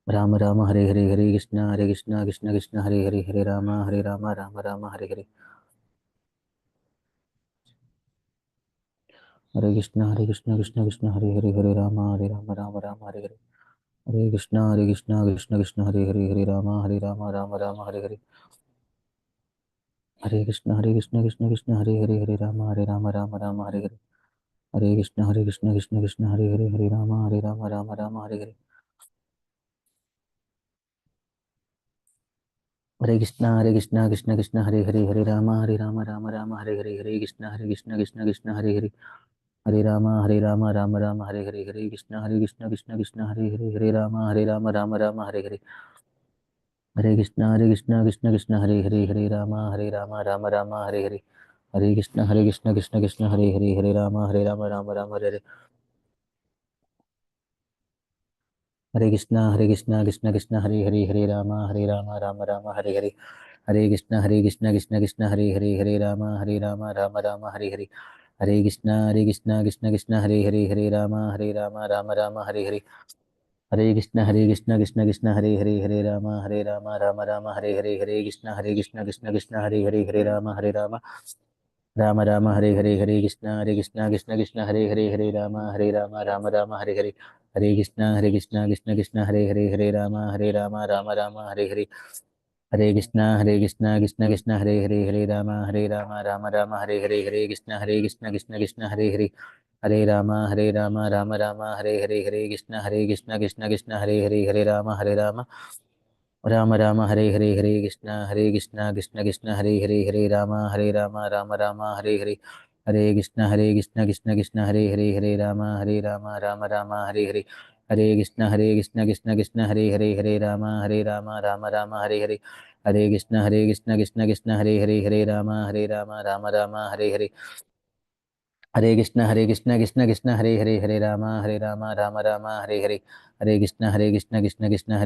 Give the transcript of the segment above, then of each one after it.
राम राम हरे हरे, हरे कृष्णा कृष्ण कृष्ण हरे हरे, हरे राम राम राम हरे हरे। हरे कृष्णा कृष्ण कृष्ण हरे हरे, हरे राम राम हरे हरे। हरे कृष्णा कृष्ण कृष्ण हरे राम राम हरे हरे। हरे कृष्ण कृष्ण कृष्ण हरे राम राम हरे हरे। हरे कृष्ण कृष्ण कृष्ण हरे राम हरे हरे। हरे कृष्णा कृष्ण कृष्ण हरे राम राम हरे हरे। हरे कृष्ण कृष्ण कृष्ण हरे राम हरे हरे। हरे कृष्ण कृष्ण कृष्ण हरे राम हरे हरे। हरे कृष्ण कृष्ण कृष्ण हरे राम हरे हरे। हरे कृष्ण कृष्ण कृष्ण राम हरे हरे। हरे कृष्णा कृष्ण कृष्ण हरे राम हरे हरे। हरे कृष्ण कृष्ण कृष्ण राम हरे हरे। हरे कृष्णा कृष्ण कृष्ण राम हरे हरे। हरे कृष्ण कृष्ण कृष्ण राम हरे हरे। हरे कृष्ण कृष्ण कृष्ण राम हरे कृष्ण कृष्ण कृष्ण राम हरे हरे। हरे कृष्ण कृष्ण कृष्ण राम हरे हरे। हरे कृष्ण कृष्ण कृष्ण राम हरे हरे। हरे कृष्ण कृष्ण कृष्ण हरे राम हरे कृष्ण कृष्ण कृष्ण हरे राम हरे कृष्ण कृष्ण राम हरे हरे। हरे कृष्ण कृष्ण कृष्ण राम हरे हरे। हरे कृष्ण कृष्ण कृष्ण राम हरे हरे। हरे कृष्ण कृष्ण कृष्ण राम हरे हरे। हरे कृष्ण कृष्ण कृष्ण राम हरे हरे। हरे कृष्ण कृष्ण कृष्ण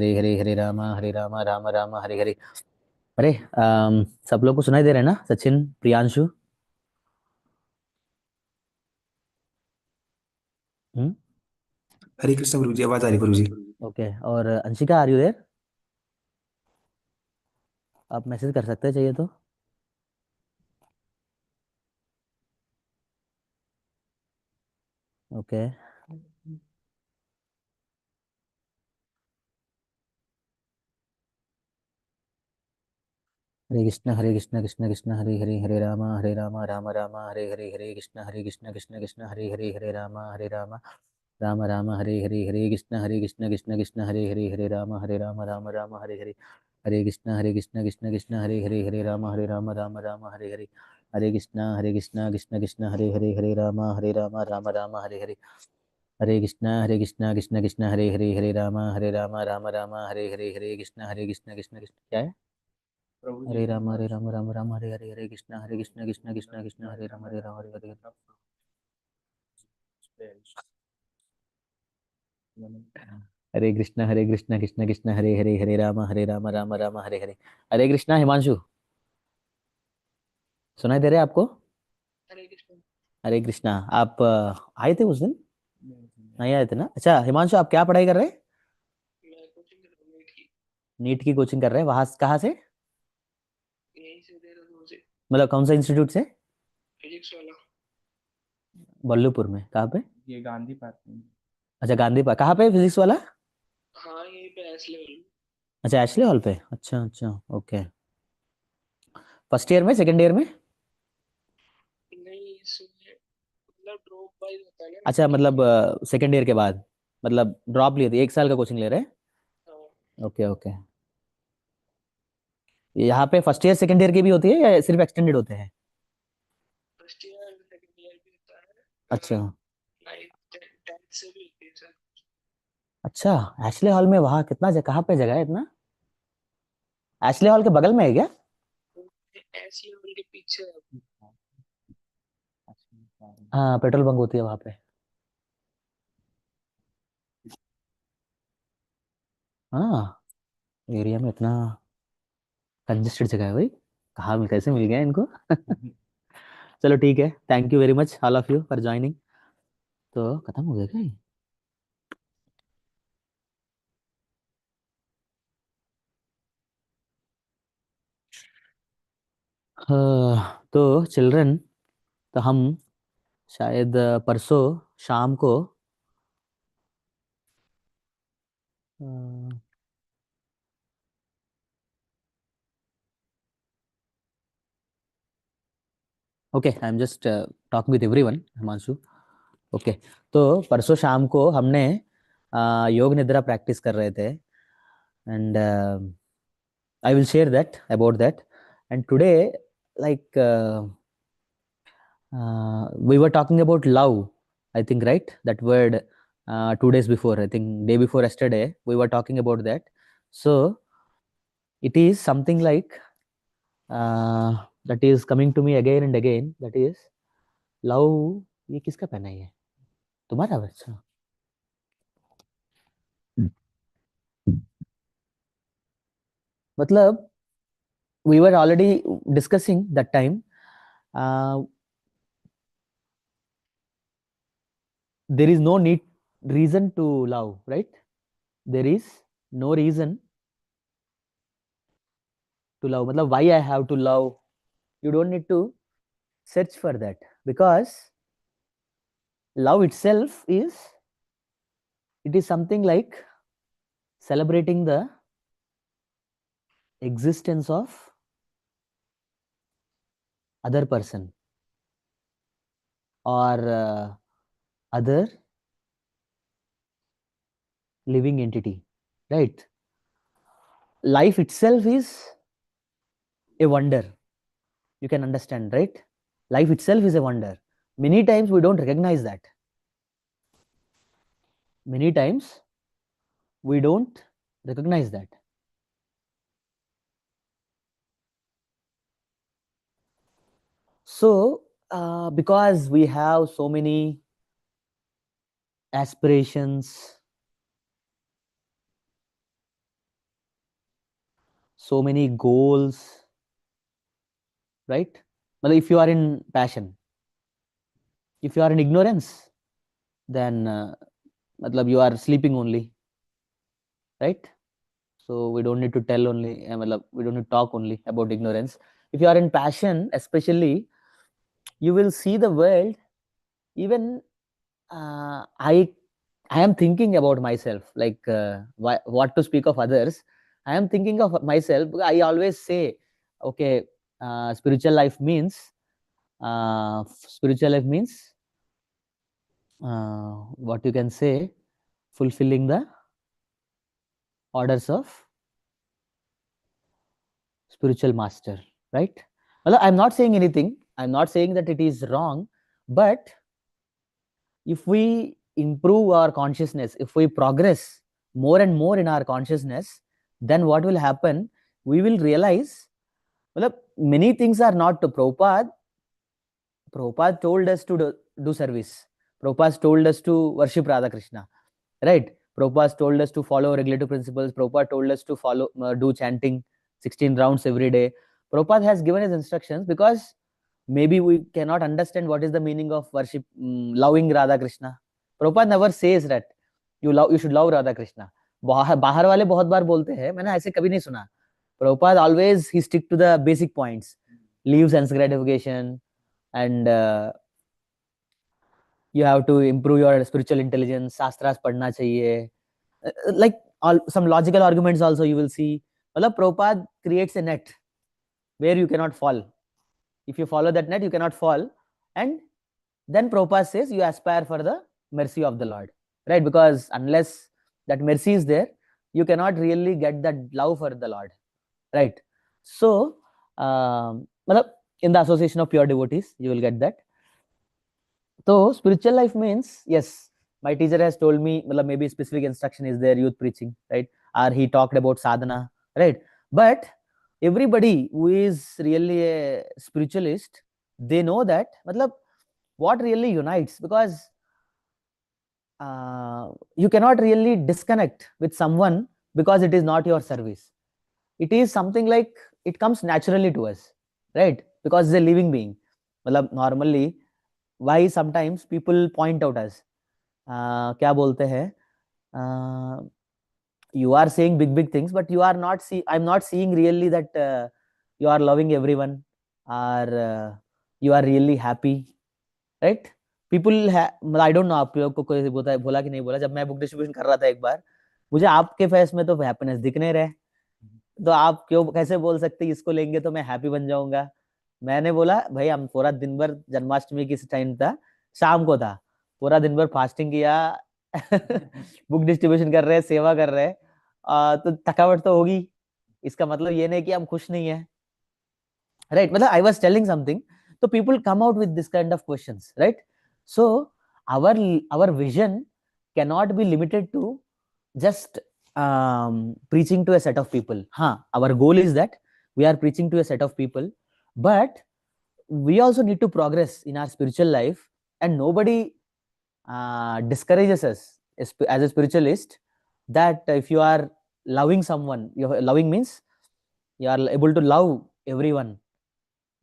राम हरे हरे। अरे सब लोग को सुनाई दे रहा है ना? सचिन, प्रियांशु। हम्म। हरे कृष्ण गुरु जी, आवाज आ रही गुरु जी। ओके, और अंशिका, आर यू देयर? आप मैसेज कर सकते हैं चाहिए तो। ओके। हरे कृष्ण कृष्ण कृष्ण हरे राम राम हरे कृष्ण कृष्ण कृष्ण हरे राम राम हरे कृष्ण कृष्ण कृष्ण राम हरे हरे। हरे कृष्ण कृष्ण कृष्ण राम हरे हरे। हरे कृष्ण कृष्ण कृष्ण राम हरे हरे। हरे कृष्ण कृष्ण कृष्ण राम हरे कृष्ण कृष्ण कृष्ण क्या है? हरे राम हरे कृष्ण कृष्ण कृष्ण हरे राम हरे हरे। हरे कृष्ण कृष्ण कृष्ण हरे राम राम हरे हरे। हरे कृष्णा, हिमांशु सुनाई दे रहे हैं आपको? हरे कृष्णा, आप आए थे उस दिन? नहीं आए थे ना? अच्छा हिमांशु, आप क्या पढ़ाई कर रहे हैं? नीट की कोचिंग कर रहे हैं, वहां कहाँ से? मतलब कौन सा इंस्टीट्यूट से? बल्लूपुर में कहाँ पे? अच्छा गांधी पार्क, कहाँ पे फिजिक्स वाला? अच्छा एशले हॉल पे, अच्छा अच्छा ओके। फर्स्ट ईयर में, सेकंड ईयर में? अच्छा मतलब सेकंड ईयर के बाद, मतलब ड्रॉप लिए थे, एक साल का कोचिंग ले रहे हैं? Okay okay. यहाँ पे फर्स्ट ईयर सेकंड ईयर की भी होती है या सिर्फ एक्सटेंडेड होते हैं? अच्छा अच्छा। एशले हॉल में वहाँ कितना कहाँ पे जगह है इतना? एशले हॉल के बगल में है क्या? हाँ पेट्रोल बंक होती है वहाँ पे। हाँ, एरिया में इतना कंजेस्टेड जगह है भाई, कहाँ मिल कैसे मिल गया इनको? चलो ठीक है, thank you very much all of you for joining. तो खत्म हो गया क्या ये? तो चिल्ड्रन, तो हम शायद परसों शाम को okay, I am just talking with everyone, Himanshu. Okay, तो परसों शाम को हमने योग निद्रा प्रैक्टिस कर रहे थे, and I will share that about that. And today, like, we were talking about love, I think, right? That word, 2 days before, I think, day before yesterday, we were talking about that. So it is something like, that is coming to me again and again. That is love. ये किसका पहना है? ये तुम्हारा? अच्छा। मतलब we were already discussing that time. uh, there is no need reason to love, right? There is no reason to love. मतलब why I have to love? You don't need to search for that, because love itself is, it is something like celebrating the existence of other person, or other living entity, right? Life itself is a wonder. You can understand, right? Life itself is a wonder. Many times we don't recognize that. Many times we don't recognize that. So because we have so many aspirations, so many goals, right? Well, if you are in passion, if you are in ignorance, then you are sleeping only, right? So we don't need to tell only, we don't need to talk only about ignorance. If you are in passion, especially, you will see the world. Even I am thinking about myself, like, what to speak of others. I am thinking of myself. I always say, okay, spiritual life means, spiritual life means, what you can say, fulfilling the orders of spiritual master, right? Well, I'm not saying anything. I'm not saying that it is wrong, but if we improve our consciousness, if we progress more and more in our consciousness, then what will happen? We will realize, well, many things are not to Prabhupada. Prabhupada told us to do service. Prabhupada told us to worship Radha Krishna, right? Prabhupada told us to follow regulative principles. Prabhupada told us to follow, do chanting 16 rounds every day. Prabhupada has given his instructions because maybe we cannot understand what is the meaning of worship, loving Radha Krishna. Prabhupada never says that you should love Radha Krishna. बाहर वाले बहुत बार बोलते हैं, मैंने ऐसे कभी नहीं सुना. Prabhupada always he stick to the basic points, leave sense gratification, and you have to improve your spiritual intelligence. Shastras पढ़ना चाहिए. Like some logical arguments also you will see. मतलब Prabhupada creates a net where you cannot fall. If you follow that net, you cannot fall. And then Prabhupada says you aspire for the mercy of the Lord, right? Because unless that mercy is there, you cannot really get that love for the Lord, right? So, in the association of pure devotees, you will get that. So, spiritual life means, yes, my teacher has told me, maybe specific instruction is there, youth preaching, right? Or he talked about sadhana, right? But everybody who is really a spiritualist, they know that, what really unites, because you cannot really disconnect with someone because it is not your service. It is something like it comes naturally to us, right? Because it's a living being. Normally, why sometimes people point out us, क्या बोलते हैं, you are saying big things, but you are not see, I'm not seeing really that you are loving everyone. or you are really happy, right? People मतलब I don't no आप लोग को कोई बोला कि नहीं बोला, जब मैं बुक डिस्ट्रीब्यूशन कर रहा था एक बार, मुझे आपके फेस में तो हैप्पीनेस दिख नहीं रहे, तो आप क्यों कैसे बोल सकते हैं इसको लेंगे तो मैं हैप्पी बन जाऊंगा? मैंने बोला भाई हम पूरा दिन भर, जन्माष्टमी की टाइम था, शाम को था, पूरा दिन भर फास्टिंग किया बुक डिस्ट्रीब्यूशन कर रहे हैं, सेवा कर रहे हैं, तो थकावट तो होगी, इसका मतलब ये नहीं कि हम खुश नहीं है, right? मतलब I was telling something, so people come out with this kind of questions, right? So our our vision cannot be limited to just preaching to a set of people. हाँ, our goal is that we are preaching to a set of people, but we also need to progress in our spiritual life, and nobody discourages us as a spiritualist that if you are loving someone, loving means you are able to love everyone,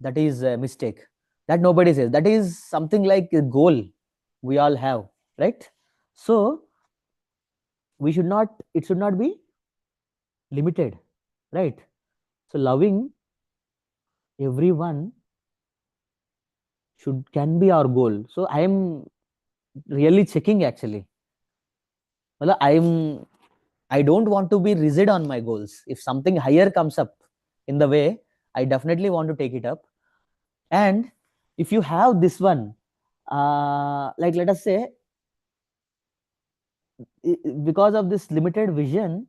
that is a mistake. That nobody says, that is something like a goal we all have, right? So we should not, it should not be limited, right? So loving everyone should can be our goal. So I am really checking actually. Well, I don't want to be rigid on my goals. If something higher comes up in the way, I definitely want to take it up. And if you have this one, like let us say, because of this limited vision,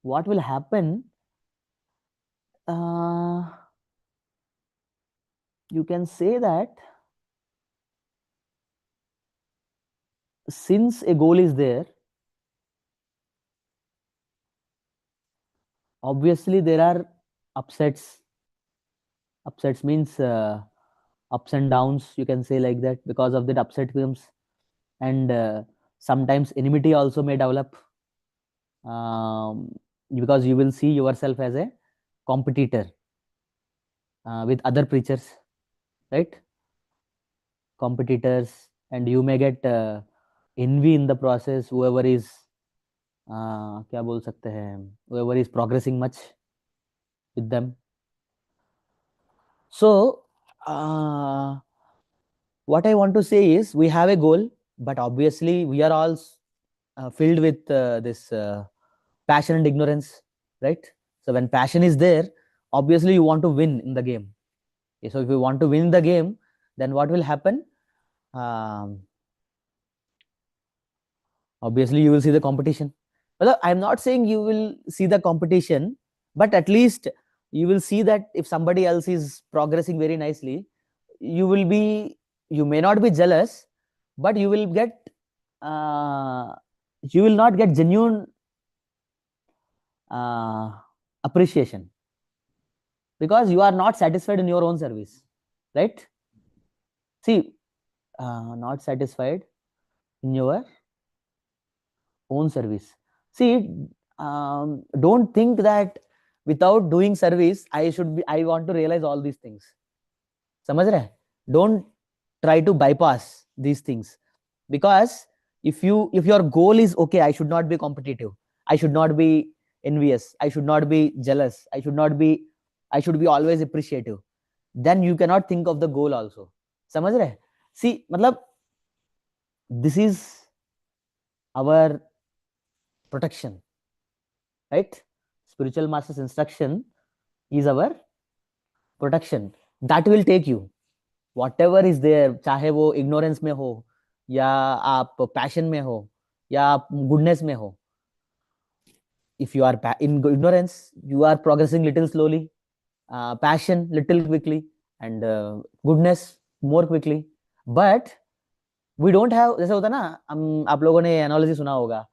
what will happen? Uh, you can say that since a goal is there, obviously there are upsets. Upsets means ups and downs. You can say like that. Because of that, upset comes, and sometimes enmity also may develop. Because you will see yourself as a competitor with other preachers, right? Competitors, and you may get envy in the process, whoever is क्या बोल सकते हैं, whoever is progressing much with them. So what I want to say is we have a goal, but obviously we are all filled with this passion and ignorance, right? So when passion is there, obviously you want to win in the game. So if you want to win the game, then what will happen? um, Obviously you will see the competition. Well, I'm not saying you will see the competition, but at least you will see that if somebody else is progressing very nicely, you will be, you may not be jealous, but you will get uh, you will not get genuine uh, appreciation, because you are not satisfied in your own service, right? See, not satisfied in your own service. See, don't think that without doing service I want to realize all these things. समझ रहे? Don't try to bypass these things, because if your goal is okay, I should not be competitive, I should not be envious, I should not be jealous, I should be always appreciative, then you cannot think of the goal also. समझ रहे? See, मतलब this is our protection, right? Spiritual master's instruction is our protection, that will take you whatever is there, चाहे वो ignorance में हो, या आप passion में हो, या आप goodness में हो. If you are in ignorance, you are progressing little slowly, passion little quickly, and goodness more quickly. But we don't have, जैसे होता है ना, हम आप लोगों ने एनालॉजी सुना होगा,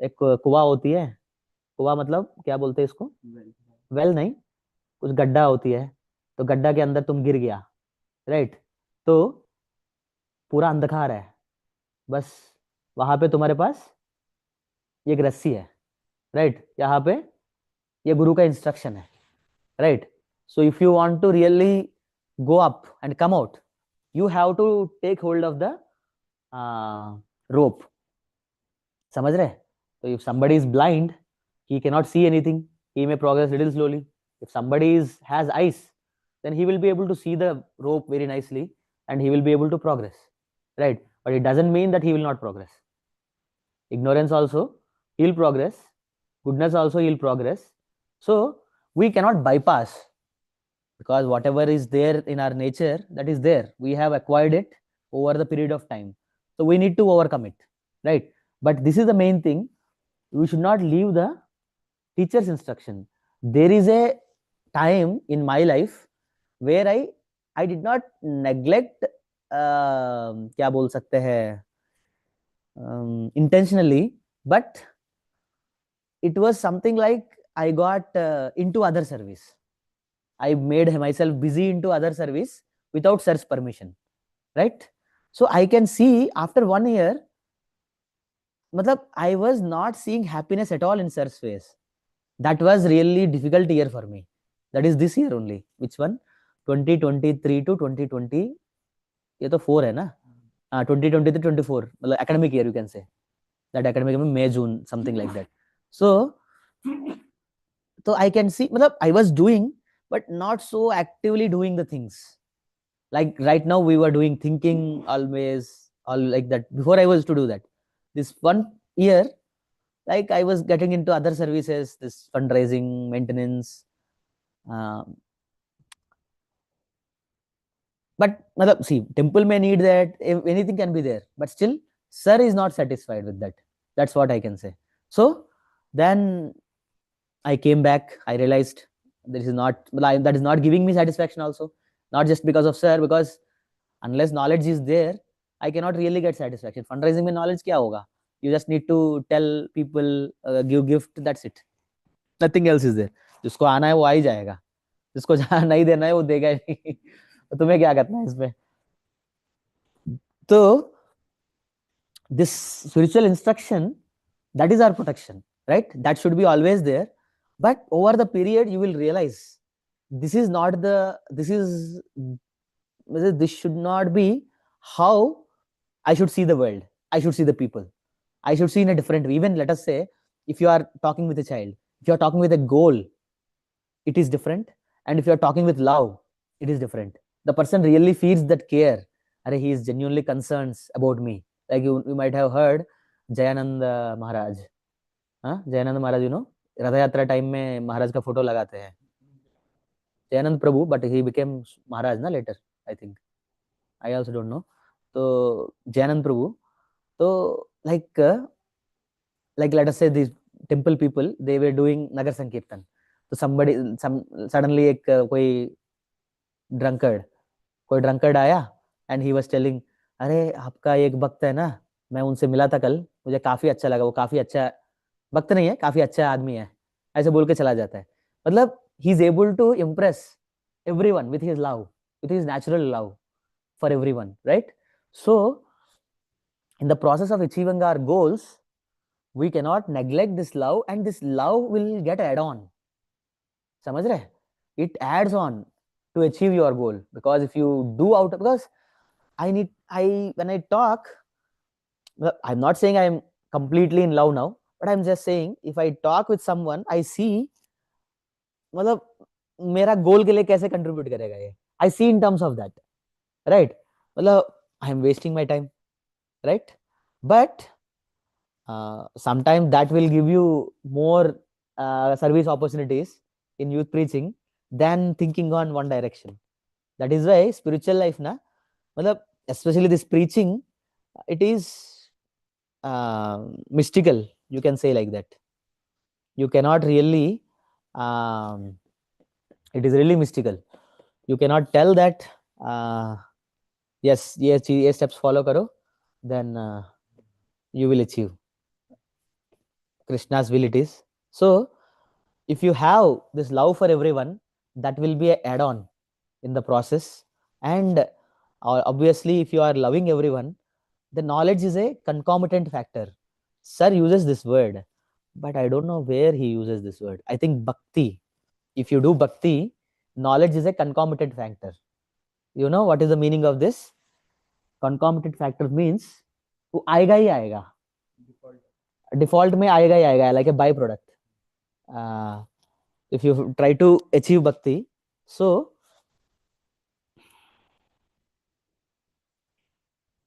एक कुआं होती है, कुआं मतलब क्या बोलते हैं इसको? वेल नहीं, कुछ गड्ढा होती है, तो गड्ढा के अंदर तुम गिर गया, राइट? तो पूरा अंधकार है, बस वहां पे तुम्हारे पास एक रस्सी है, राइट? यहाँ पे ये गुरु का इंस्ट्रक्शन है, right? So if you want to really go up and come out, you have to take hold of the rope. समझ रहे? तो इफ somebody is blind, he cannot see anything, he may progress little slowly. If somebody is has eyes, then he will be able to see the rope very nicely and he will be able to progress, right? But it doesn't mean that he will not progress. Ignorance also, he'll progress. Goodness also, he'll progress. So we cannot bypass, because whatever is there in our nature, that is there. We have acquired it over the period of time. So we need to overcome it, right? But this is the main thing. We should not leave the teacher's instruction. There is a time in my life where I did not neglect क्या बोल सकते हैं intentionally, but it was something like I got into other service. I made myself busy into other service without sir's permission, right? So I can see after 1 year, matlab, I was not seeing happiness at all in sir's face. That was really difficult year for me. That is this year only. Which one? 2023 to 2020. ये तो 4 है ना? 2023 24 मतलब academic year you can say. That academic year May June something like that. So I can see matlab, I was doing but not so actively doing the things. Like right now we were doing thinking always all like that. Before I was to do that. This 1 year, like I was getting into other services, this fundraising, maintenance. But see, temple may need that, if anything can be there, but still sir is not satisfied with that. That's what I can say. So then I came back, I realized this is not, that is not giving me satisfaction also, not just because of sir, because unless knowledge is there, I cannot really get satisfaction. Fundraising में knowledge क्या होगा? You just need to tell people, give gift, that's it. Nothing else is there. जिसको आना है वो आ ही जाएगा, जिसको जहाँ नहीं देना है वो देगा ही नहीं. तो तुम्हें क्या करना है इसमें? तो this spiritual instruction, that is our protection, right? That should be always there. But over the period, you will realize this is not the, this should not be how I should see the world. I should see the people. I should see in a different way. Even let us say, if you are talking with a child, if you are talking with a goal, it is different. And if you are talking with love, it is different. The person really feels that care. He is genuinely concerned about me. Like you might have heard Jayanand Maharaj. Jayanand Maharaj, you know, रथ यात्रा time में महाराज का photo लगाते हैं. Jayanand Prabhu, but he became Maharaj ना later, I think. I also don't know. तो जयानंद प्रभु, तो like let us say these temple people, they were doing nagar sankirtan. तो suddenly एक कोई ड्रंकर्ड आया एंड ही वाज टेलिंग, अरे आपका एक भक्त है ना, मैं उनसे मिला था कल, मुझे काफी अच्छा लगा, वो काफी अच्छा भक्त नहीं है, काफी अच्छा आदमी है, ऐसे बोल के चला जाता है. मतलब he is able to impress everyone with his love, with his natural love for everyone, right? So in the process of achieving our goals, we cannot neglect this love, and this love will get add on. समझ रहे? It adds on to achieve your goal, because if you do out, because when I talk, I'm not saying I'm completely in love now, but I'm just saying if I talk with someone, I see मतलब मेरा गोल के लिए कैसे contribute करेगा ये, I see in terms of that, right? मतलब I'm wasting my time, right? But sometimes that will give you more service opportunities in youth preaching than thinking on one direction. That is why spiritual life na, matlab, especially this preaching, it is mystical, you can say like that. You cannot really it is really mystical. You cannot tell that yes ye steps follow karo, then you will achieve. Krishna's will it is. So if you have this love for everyone, that will be an add-on in the process. And obviously if you are loving everyone, the knowledge is a concomitant factor. Sir uses this word, but I don't know where he uses this word. I think bhakti. If you do bhakti, knowledge is a concomitant factor. You know what is the meaning of this? Concomitant factor means वो आएगा ही आएगा, default में आएगा ही आएगा, like a byproduct. If you try to achieve bhakti, so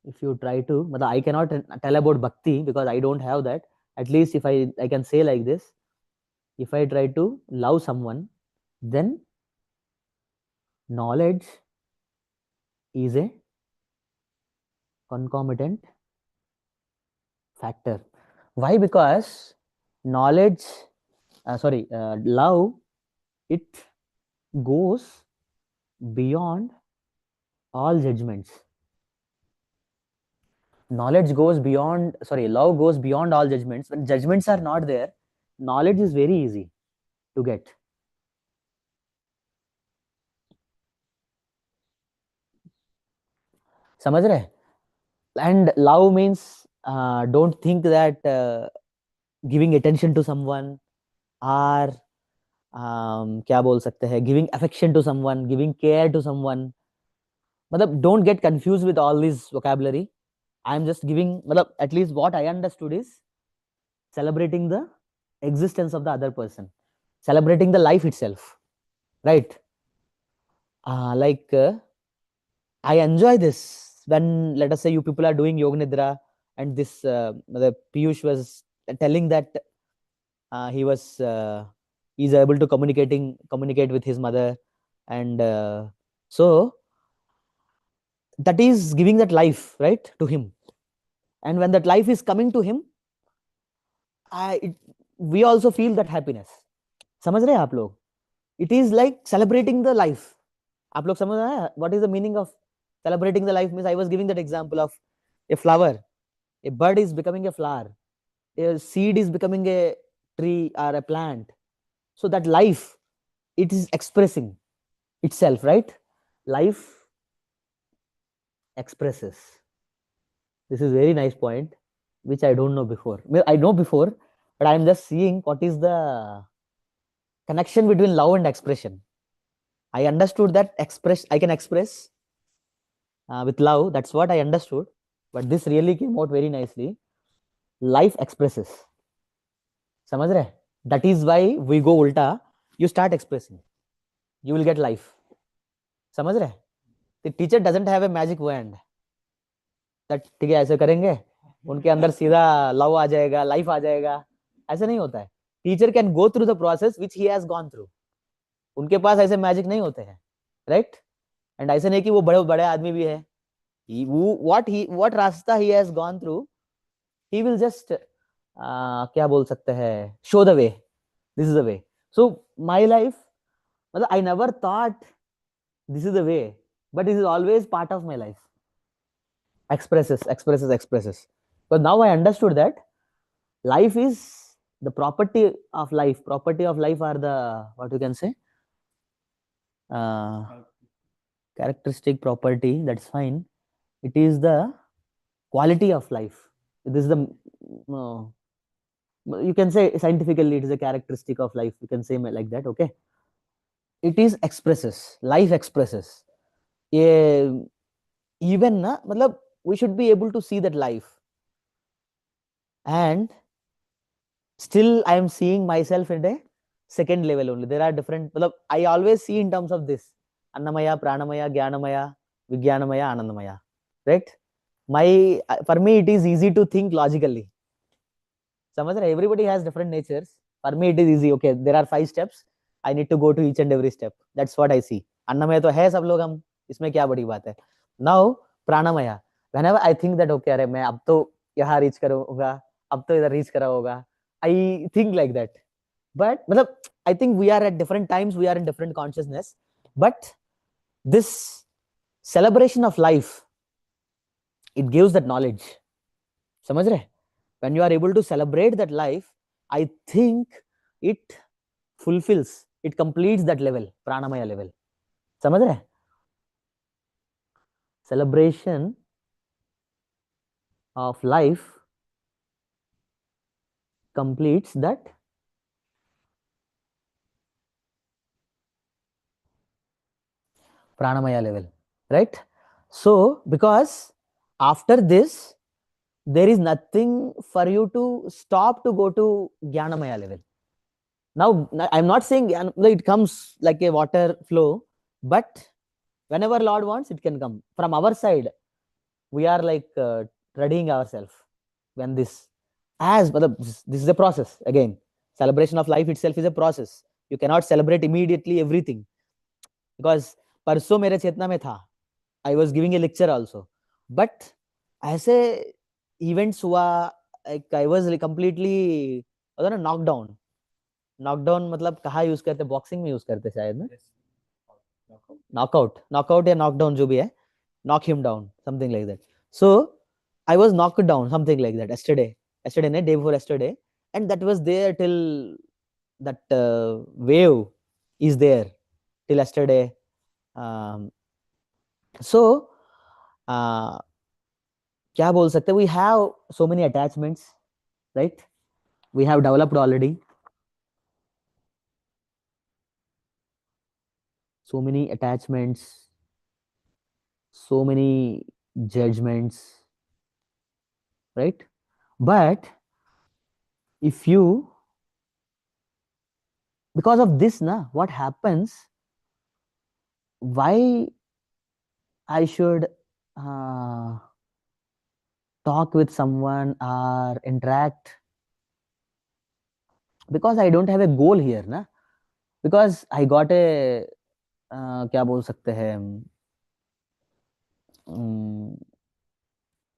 if you try to, but I cannot tell about bhakti because I don't have that. At least if I can say like this, if I try to love someone, then knowledge is a concomitant factor. Why? Because knowledge, love, it goes beyond all judgments. Knowledge goes beyond, sorry, love goes beyond all judgments. When judgments are not there, knowledge is very easy to get. समझ रहे? And love means, don't think that giving attention to someone, or क्या बोल सकते हैं, giving affection to someone, giving care to someone. मतलब don't get confused with all this vocabulary. I am just giving, मतलब at least what I understood is celebrating the existence of the other person, celebrating the life itself, right? Like I enjoy this when, let us say, you people are doing yoga nidra, and this the Piyush was telling that he was he's able to communicate with his mother, and so that is giving that life, right, to him. And when that life is coming to him, we also feel that happiness. समझ रहे हैं आप लोग? It is like celebrating the life. आप लोग समझ रहे हैं? What is the meaning of celebrating the life? Means I was giving that example of a flower. A bud is becoming a flower. A seed is becoming a tree or a plant. So that life, it is expressing itself, right? Life expresses. This is very nice point, which I don't know before. Well, I know before, but I am just seeing what is the connection between love and expression. I understood that I can express with love. That's what I understood. But this really came out very nicely. Life expresses. समझ रहे? That is why we go ulta. You start expressing, you will get life. समझ रहे? The teacher doesn't have a magic wand. That ठीक है ऐसे करेंगे, उनके अंदर सीधा लव आ जाएगा, लाइफ आ जाएगा. ऐसे नहीं होता है. Teacher can go through the process which he has gone through. उनके पास ऐसे मैजिक नहीं होते हैं, राइट? एंड ऐसे नहीं कि वो बड़े बड़े आदमी भी है. what रास्ता he has gone through, he will just क्या बोल सकते हैं, show the way. This is the way. So my life, मतलब I never thought this is the way, but this is always part of my life. Expresses. But now I understood that life is the property of life. Property of life are the, what you can say, characteristic property. That's fine. It is the quality of life. This is the you can say scientifically it is a characteristic of life. You can say like that. Okay. It is expresses. Life expresses. Even na, matlab, we should be able to see that life. And still I am seeing myself in a second level only. There are different, matlab, I always see in terms of this: Annamaya, Pranamaya, Jnanamaya, Vijnanamaya, Anandamaya. Right? For me it is easy to think logically. Everybody has different natures. For me it is easy. Okay, there are 5 steps. I need to go to each and every step. That's what I see. Annamaya to hai sab log hum, isme kya badi baat hai. Now Pranamaya. Whenever I think that okay, अरे मैं अब तो यहाँ reach करूँगा, अब तो इधर reach करा होगा, I think like that. But मतलब I think we are at different times, we are in different consciousness. But this celebration of life, it gives that knowledge. समझ रहे? When you are able to celebrate that life, I think it fulfills, it completes that level, Pranamaya level. समझ रहे? Celebration of life completes that Pranamaya level, right? So, because after this, there is nothing for you to stop to go to Jnanamaya level. Now, I'm not saying it comes like a water flow, but whenever Lord wants, it can come from our side. we are like readying ourselves when this, as this is a process. Again, celebration of life itself is a process. You cannot celebrate immediately everything, because परसों मेरे चेतना में था, I was giving a lecture also, but ऐसे events हुआ, I was completely ना knockdown. Knockdown मतलब कहाँ use करते, बॉक्सिंग में यूज करते शायद ना, नॉकआउट, नॉकआउट या नॉकडाउन जो भी है, knock him down, something like that. So I was knocked down, something like that, yesterday day before yesterday, and that was there till that wave is there till yesterday. um, so uh, क्या बोल सकते, we have so many attachments, right? We have developed already so many attachments, so many judgments, right? But if you, because of this na, what happens, why I should talk with someone or interact, because I don't have a goal here ना, because I got a क्या बोल सकते हैं,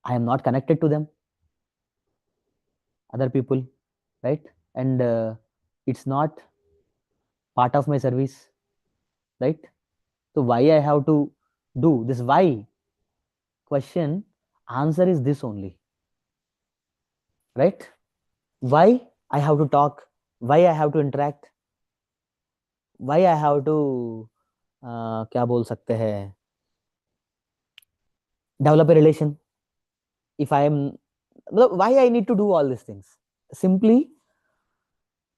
I am not connected to them, other people, right? And it's not part of my service, right? So why I have to do this, why question, answer is this only, right? Why I have to talk, why I have to interact, why I have to क्या बोल सकते हैं, develop a relation, if I am, why I need to do all these things? Simply,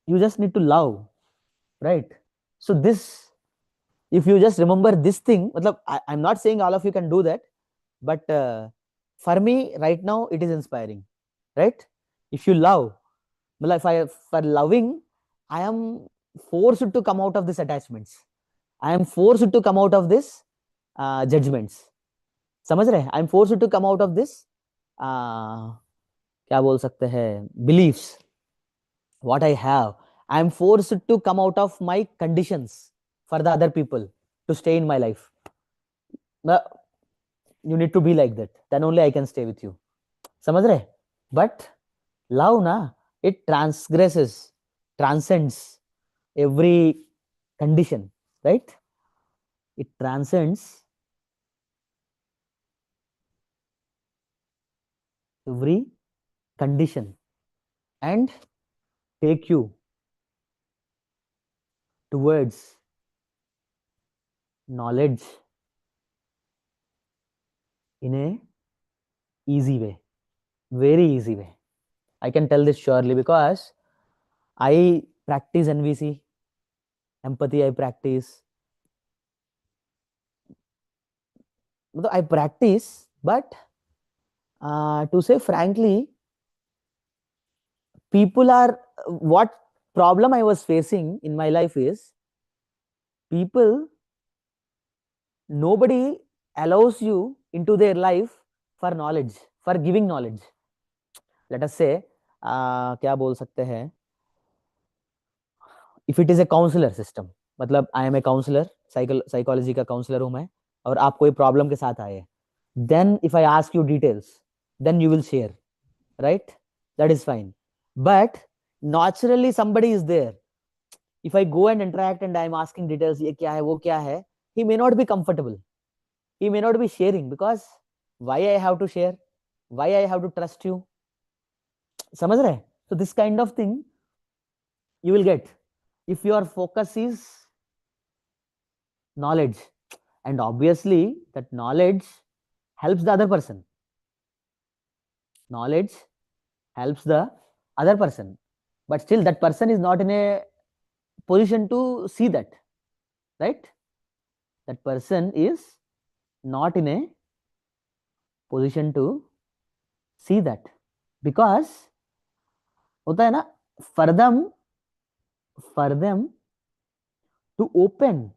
you just need to love, right? So this, if you just remember this thing, I'm not saying all of you can do that, but for me right now it is inspiring, right? If you love, if I, for loving, I am forced to come out of these attachments, I am forced to come out of this judgments, समझ रहे हैं? I am forced to come out of this क्या बोल सकते हैं, beliefs, what I have. I am forced to come out of my conditions for the other people to stay in my life. You need to be like that, then only I can stay with you, समझ रहे? But love na, it transcends every condition, right? It transcends every condition and take you towards knowledge in a easy way, very easy way. I can tell this surely because I practice NVC, empathy I practice, I practice, but to say frankly, people are, what problem I was facing in my life is, people, nobody allows you into their life for knowledge, for giving knowledge. Let us say क्या बोल सकते हैं, if it is a counselor system, मतलब I am a counselor, psychology का counselor हूं मैं, और आप कोई problem के साथ आए, then if I ask you details, then you will share, right? That is fine. But naturally somebody is there, if I go and interact and I am asking details, ये क्या है, वो क्या है, he may not be comfortable, he may not be sharing, because why I have to share, why I have to trust you, समझ रहे? So this kind of thing you will get if your focus is knowledge, and obviously that knowledge helps the other person, knowledge helps the other person, but still that person is not in a position to see that, right? That person is not in a position to see that, because होता है ना, for them to open,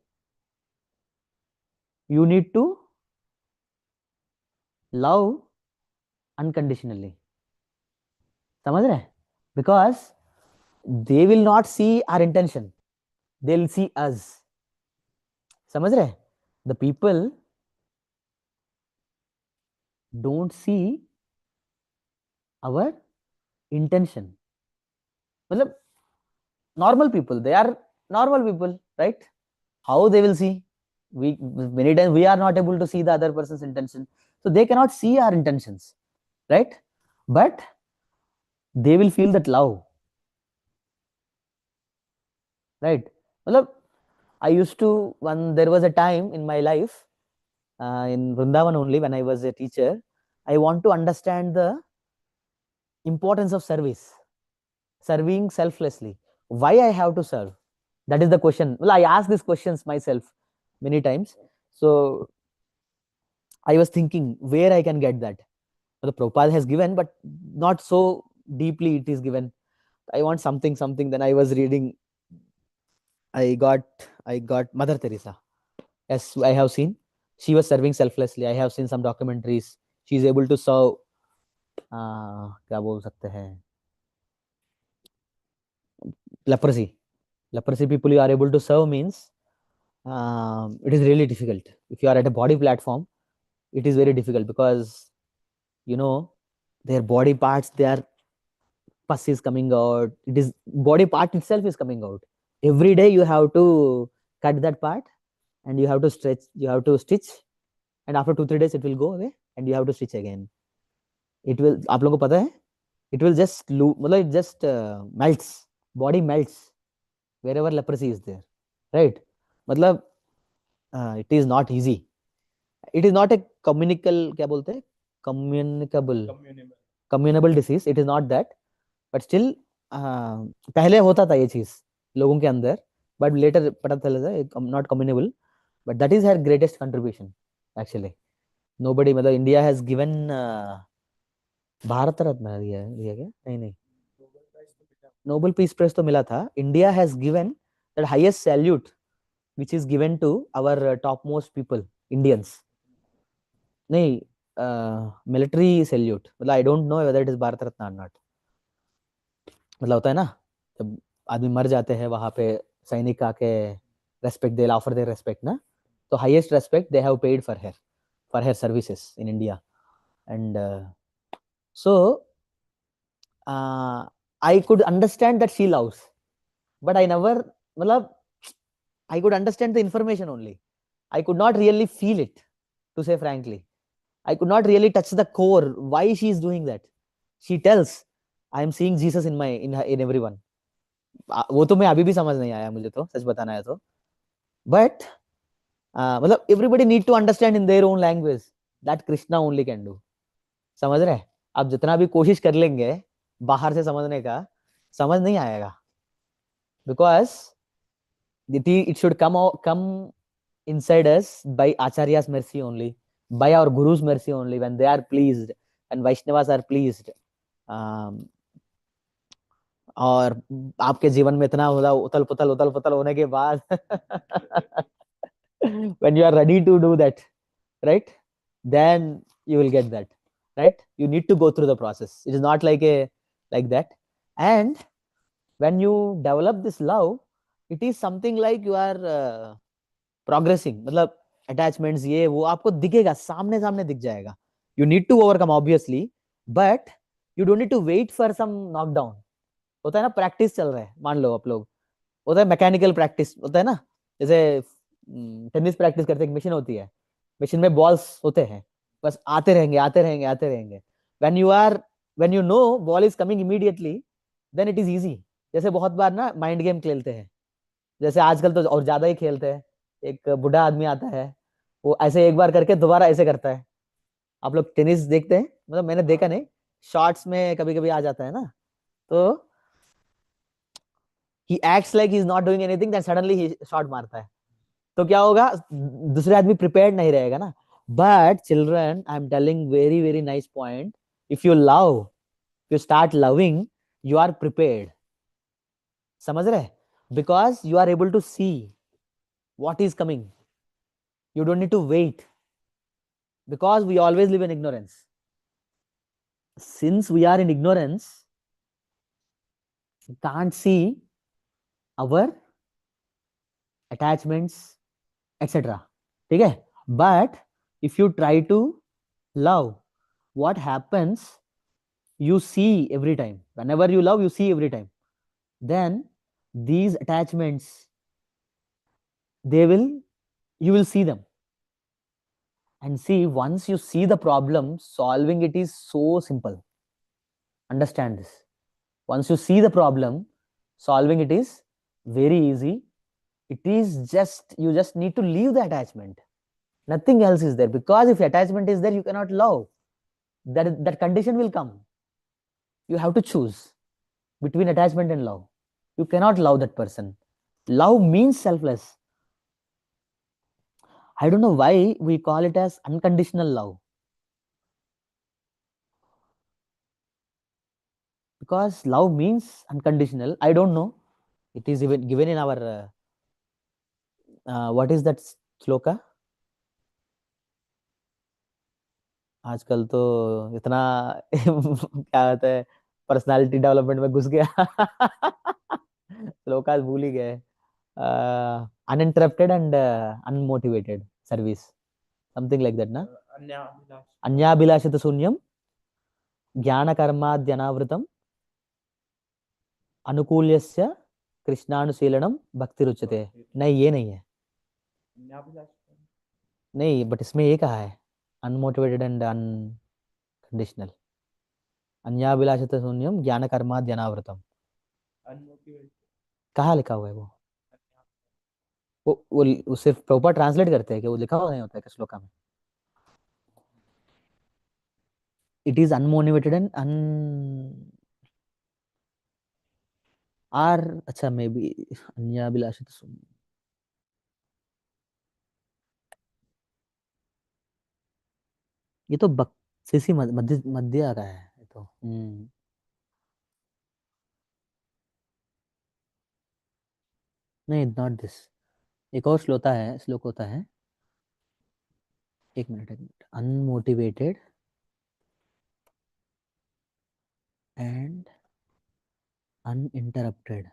you need to love unconditionally, समझ रहे? Because they will not see our intention, they will see us, समझ रहे? The people don't see our intention, मतलब normal people, they are normal people, right? How they will see? We, many times we are not able to see the other person's intention, so they cannot see our intentions, right? But they will feel that love, right? Matlab, I used to, when there was a time in my life, in Vrindavan only, when I was a teacher, I want to understand the importance of service, serving selflessly. Why I have to serve? That is the question. Well, I ask these questions myself many times. So I was thinking where I can get that. The Prabhupada has given, but not so deeply it is given. I want something, something. Then I was reading. I got, I got Mother Teresa. Yes, I have seen. She was serving selflessly. I have seen some documentaries. She is able to serve. क्या बोल सकते हैं, leprosy. Leprosy people you are able to serve means it is really difficult. If you are at a body platform, it is very difficult because you know their body parts, their pus is coming out, it is body part itself is coming out. Every day you have to cut that part, and you have to stretch, you have to stitch, and after 2 3 days it will go away, and you have to stitch again. It will, आप लोगों को पता है, it will just मतलब it just melts, body melts wherever leprosy is there, right? मतलब it is not easy. It is not a communicable, क्या बोलते हैं, communicable, communicable disease. It is not that, but still पहले होता था ये चीज लोगों के अंदर, बट लेटर पता चला था not communable, but that is her greatest contribution actually. Nobody, मतलब India has given Bharat Ratna दिया क्या, नहीं नहीं, नोबेल पीस प्राइज तो मिला था. India has given that highest salute which is given to our top most people, Indians. नहीं, military salute, मतलब I don't know whether it is Bharat Ratna और नॉट. मतलब होता है ना, जब आदमी मर जाते हैं वहां पे सैनिक आके respect, they offer there respect ना, तो highest respect they have paid for her services in India. And so I could understand that she loves, but I never, मतलब I could understand the information only. I could not really feel it, to say frankly. I could not really touch the core why she is doing that. She tells, I am seeing Jesus in my in everyone. वो तो मैं अभी भी समझ नहीं आया मुझे, तो सच बताना है तो. बट मतलब everybody need to understand in their own language that Krishna only can do. समझ रहे? आप जितना भी कोशिश कर लेंगे बाहर से समझने का, समझ नहीं आएगा. Because it should come inside us by Acharya's mercy only, by our Guru's mercy only, when they are pleased and Vaishnavas are pleased. और आपके जीवन में इतना होला उथल पुथल होने के बाद when you are ready to do that, right, then you will get that, right? You need to go through the process. It is not like that. And when you develop this love, it is something like you are progressing, मतलब attachments ये वो आपको दिखेगा, सामने सामने दिख जाएगा. You need to overcome obviously, but you don't need to wait for some knockdown. होता है ना, प्रैक्टिस चल रहा है, मान लो आप लोग, होता है मैकेनिकल प्रैक्टिस होता है ना, जैसे टेनिस प्रैक्टिस करते, एक मशीन होती है, मशीन में बॉल्स होते हैं, बस आते रहेंगे आते रहेंगे आते रहेंगे. When you are, when you know ball is coming immediately, then it is easy. जैसे बहुत बार ना माइंड गेम खेलते हैं, जैसे आजकल तो और ज्यादा ही खेलते हैं. एक बुढ़ा आदमी आता है, वो ऐसे एक बार करके दोबारा ऐसे करता है. आप लोग टेनिस देखते हैं? मतलब मैंने देखा नहीं, शॉर्ट्स में कभी कभी आ जाता है ना, तो he acts like he is not doing anything, then suddenly he shot मारता है. तो क्या होगा, दूसरे आदमी प्रिपेयर्ड नहीं रहेगा ना. But children, I am telling very very nice point. If you love, you start loving, you are prepared. समझ रहे? Because you are able to see what is coming. You don't need to wait, because we always live in ignorance. since we are in ignorance, we can't see our attachments, etc. ठीक है? But if you try to love, what happens? You see every time. Whenever you love, you see every time. Then these attachments, they will, you will see them. And see, once you see the problem, solving it is so simple. Understand this. Once you see the problem, solving it is very easy. It is just, you just need to leave the attachment. Nothing else is there, because if attachment is there, you cannot love. That condition will come. You have to choose between attachment and love. You cannot love that person. Love means selfless. I don't know why we call it as unconditional love. Because love means unconditional. I don't know. It is even given in our what is that sloka? आजकल तो इतना क्या होता है, personality development में घुस गया श्लोकास भूल ही गए. Uninterrupted and unmotivated service, something like that, na? अन्याभिलाषित शून्यम ज्ञान कर्माद्यनावृतम अनुकूल्यस्य कृष्णानुशीलनम भक्ति रुच्यते. नहीं, ये नहीं है. नहीं, बट इसमें ये कहा है अनमोटिवेटेड एंड अनकंडीशनल. अन्याभिलाषित शून्यम ज्ञान कर्माद्यनावृतम. कहाँ लिखा हुआ है वो? वो सिर्फ प्रॉपर ट्रांसलेट करते हैं कि वो लिखा हुआ नहीं होता है श्लोका में. इट इज अनमोटिवेटेड एंड अन आर, अच्छा मे बी अन्याभिलाषित शून्यम. ये तो बक्सीसी मध्य मध्य आ रहा है ये तो. नहीं, नॉट दिस. एक और श्लोक होता है. एक minute. Unmotivated and uninterrupted.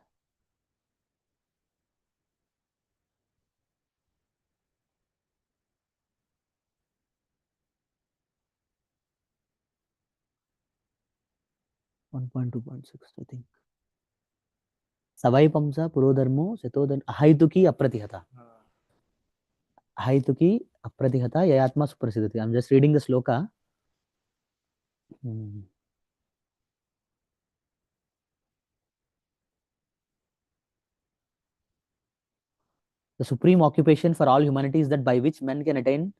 One point 2.6 I think. सवाई पंसा पुरोधर्मो शतोधर्म अहैतुकी अप्रतिहता. अहैतुकी अप्रतिहता ययात्मा सुप्रसिद्धति. I am just reading the shloka. The supreme occupation for all humanity is that by which men can attain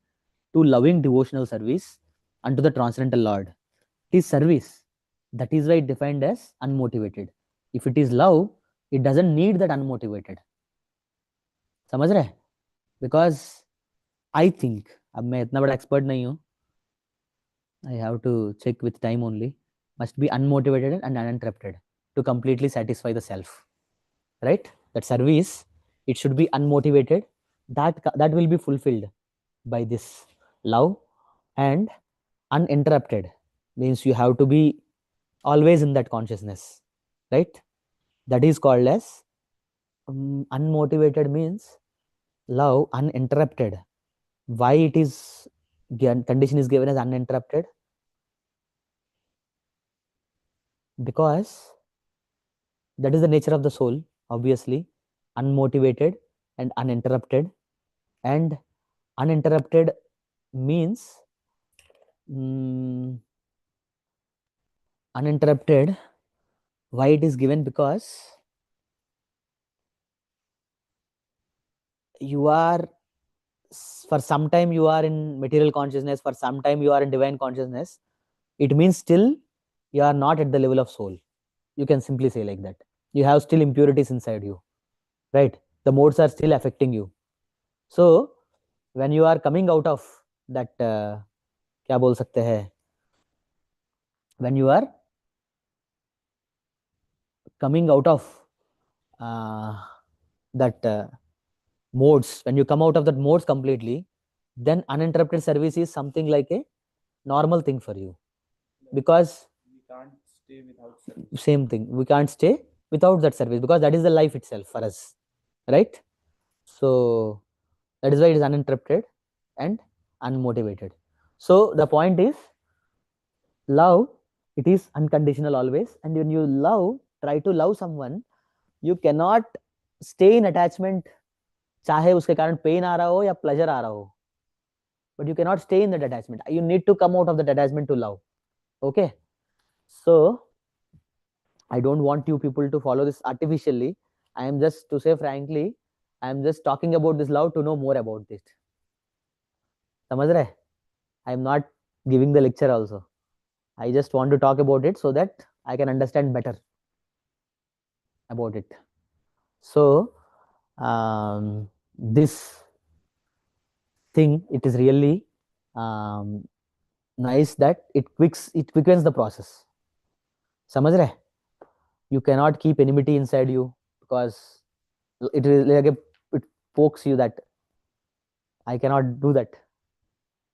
to loving devotional service unto the transcendental Lord. It is service. That is why it defined as unmotivated. If it is love, it doesn't need that unmotivated. समझ रहे? Because I think, अब मैं इतना बड़ा expert नहीं हूँ. I have to check with time only. Must be unmotivated and uninterrupted to completely satisfy the self. Right? That service, it should be unmotivated. That will be fulfilled by this love. And uninterrupted means you have to be always in that consciousness, right? That is called as unmotivated means love uninterrupted. Why it is condition is given as uninterrupted? Because that is the nature of the soul, obviously. Unmotivated and uninterrupted. And uninterrupted means uninterrupted. Why it is given? Because you are, for some time you are in material consciousness, for some time you are in divine consciousness. It means still you are not at the level of soul. You can simply say like that. You have still impurities inside you, right? The modes are still affecting you. So when you are coming out of that, क्या बोल सकते हैं, when you are coming out of that modes, when you come out of that modes completely, then uninterrupted service is something like a normal thing for you. Because Same thing. We can't stay without that service because that is the life itself for us, right? So that is why it is uninterrupted and unmotivated. So the point is, love, it is unconditional always. And when you love, try to love someone, you cannot stay in attachment, चाहे उसके कारण pen आ रहा हो या pleasure आ रहा हो, but you cannot stay in that attachment. You need to come out of that attachment to love. Okay, so I don't want you people to follow this artificially. I am just, to say frankly, I am just talking about this love to know more about it. समझ रहे? I am not giving the lecture also. I just want to talk about it so that I can understand better about it. So this thing, it is really nice that it quickens the process. समझ रहे? You cannot keep enmity inside you because it is like it pokes you that I cannot do that.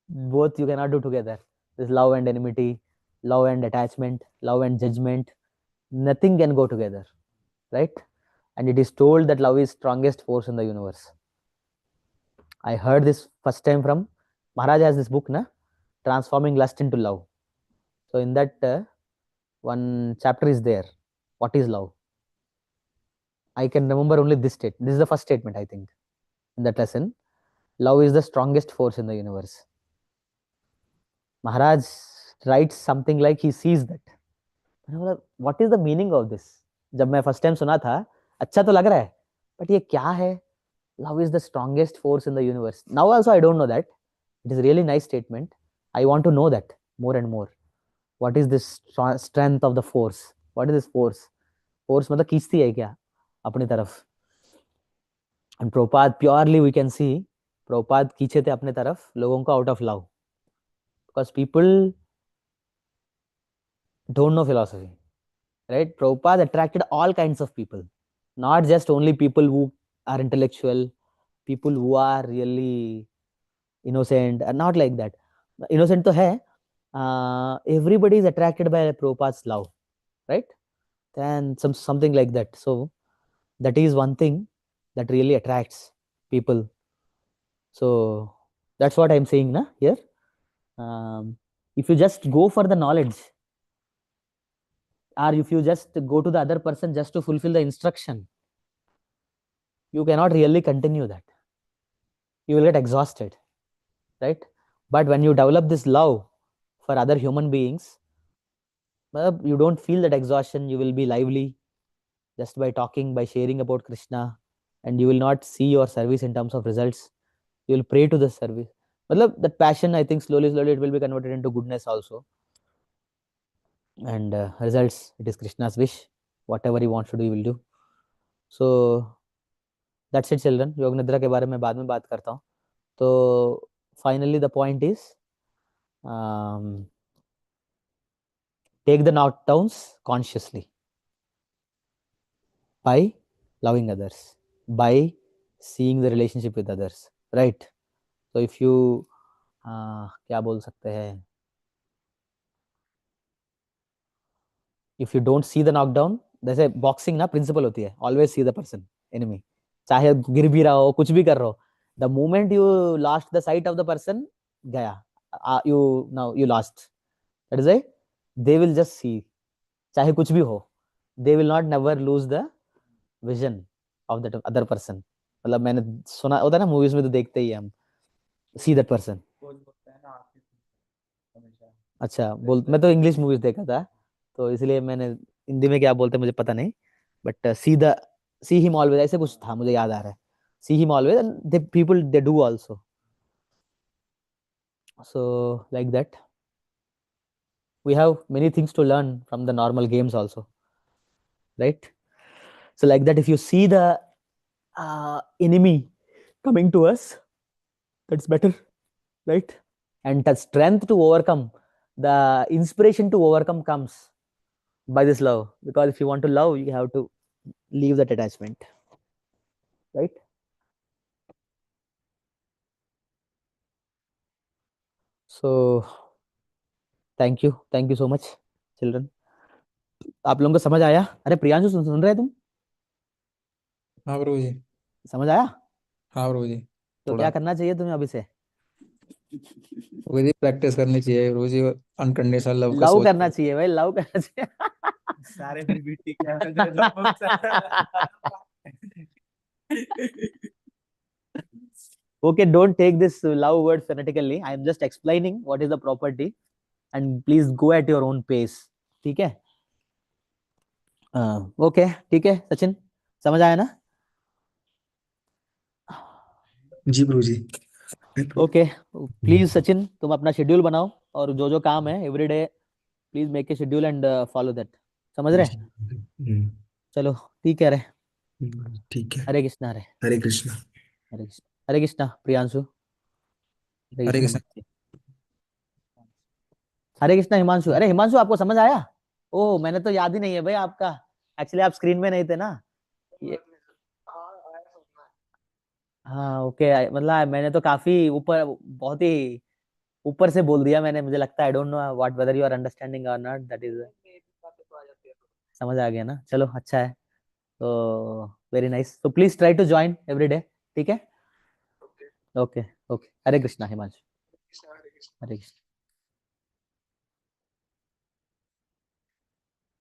Both you cannot do together. This love and enmity, love and attachment, love and judgment, nothing can go together, right? And it is told that love is strongest force in the universe. I heard this first time from Maharaj. Has this book, na, transforming lust into love. So in that one chapter is there, what is love. I can remember only this state. This is the first statement, I think, in that lesson. Love is the strongest force in the universe. Maharaj writes something like he sees that. मैंने बोला what is the meaning of this. जब मैं first time सुना था, अच्छा तो लग रहा है, बट ये क्या है? Love is the strongest force in the universe. Now also I don't know that. It is really nice statement. I want to know that more and more. What is this strength of the force? What is this force? Force मतलब खींचती है क्या अपनी तरफ? And Prabhupada purely we can see, Prabhupada खींचे थे अपने तरफ लोगों को out of love, because people don't know philosophy, right? Prabhupada attracted all kinds of people, not just only people who are intellectual, people who are really innocent, and not like that. Innocent to hai, everybody is attracted by Prabhupada's love, right? And something like that. So that is one thing that really attracts people. So that's what I'm saying, na, here. If you just go for the knowledge, or if you just go to the other person just to fulfill the instruction, you cannot really continue that. You will get exhausted, right? But when you develop this love for other human beings, you don't feel that exhaustion. You will be lively just by talking, by sharing about Krishna, and you will not see your service in terms of results. You will pray to the service. That passion, I think slowly it will be converted into goodness also. And results, it is Krishna's wish. Whatever he wants to do, he will do. So that's it, children. योग निद्रा के बारे में बाद में बात करता हूँ. तो finally the point is, take the knockdowns consciously by loving others, by seeing the relationship with others, right? So if you क्या बोल सकते हैं, if you don't see the knockdown, जैसे बॉक्सिंग ना प्रिंसिपल होती है, always see the person enemy, चाहे गिर भी रहा हो, कुछ भी कर रहा हो, the moment you lost the sight of the person, गया, you now you lost. That is why they will just see, चाहे कुछ भी हो, they will not never lose the vision of that other person. मैंने सुना होता है ना, मूवीज में तो देखते ही हम, सी दैट पर्सन. अच्छा बोल, मैं तो इंग्लिश मूवीज देखा था, तो इसलिए मैंने, हिंदी में क्या बोलते हैं मुझे पता नहीं, बट सी हिम ऑलवेज, ऐसे कुछ था, मुझे याद आ रहा है. See him always, and they people they do also. So like that, we have many things to learn from the normal games also, right? So like that, if you see the enemy coming to us, that's better, right? And the strength to overcome, the inspiration to overcome comes by this love, because if you want to love, you have to leave that attachment, right? So thank you so much, children. आप लोगों को समझ आया? अरे प्रियांशु, सुन रहे तुम? हाँ प्रभु जी। समझ आया? हाँ प्रभु जी। तो थोड़ा क्या करना चाहिए तुम्हें अभी से? प्रभु जी प्रैक्टिस करनी चाहिए प्रभु जी, अनकंडीशनल लव का लव सोच। करना चाहिए भाई, लव करना चाहिए। सारे BBT Okay, don't take this love word phonetically. I am just explaining what is the property, and please go at your own pace. ठीक है? ओके, ठीक है सचिन, समझ आया ना? जी प्रभु जी। ओके, प्लीज सचिन तुम अपना शेड्यूल बनाओ, और जो जो काम है everyday please make a schedule and follow that. समझ रहे? चलो, ठीक है रे। ठीक है। हरे कृष्णा, हरे हरे कृष्ण। हरे कृष्ण, हरे कृष्णा प्रियांशु, हरे हरे कृष्णा कृष्ण। हिमांशु। हरे कृष्णा हिमांशु, अरे हिमांशु आपको समझ आया? ओह, मैंने तो याद ही नहीं है भाई आपका। एक्चुअली आप स्क्रीन में नहीं थे ना। ये हाँ, ओके, मतलब मैंने तो काफी ऊपर, बहुत ही ऊपर से बोल दिया मैंने, मुझे लगता है। I don't know what whether you are understanding और नॉट, दैट इज। समझ आ गया ना? चलो, अच्छा है। तो वेरी नाइस, तो please try to join every day. ठीक है? Okay, okay, Hare Krishna Himanshu, Hare Krishna.